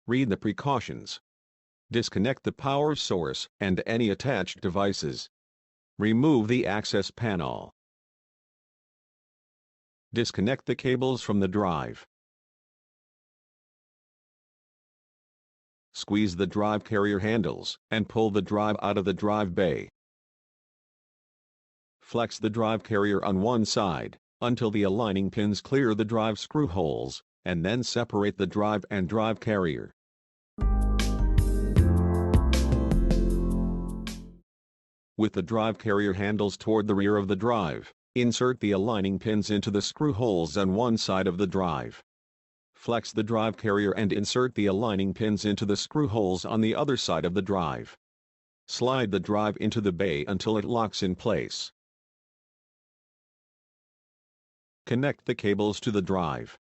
Read the precautions. Disconnect the power source and any attached devices. Remove the access panel. Disconnect the cables from the drive. Squeeze the drive carrier handles and pull the drive out of the drive bay. Flex the drive carrier on one side until the aligning pins clear the drive screw holes, and then separate the drive and drive carrier. With the drive carrier handles toward the rear of the drive, insert the aligning pins into the screw holes on one side of the drive. Flex the drive carrier and insert the aligning pins into the screw holes on the other side of the drive. Slide the drive into the bay until it locks in place. Connect the cables to the drive.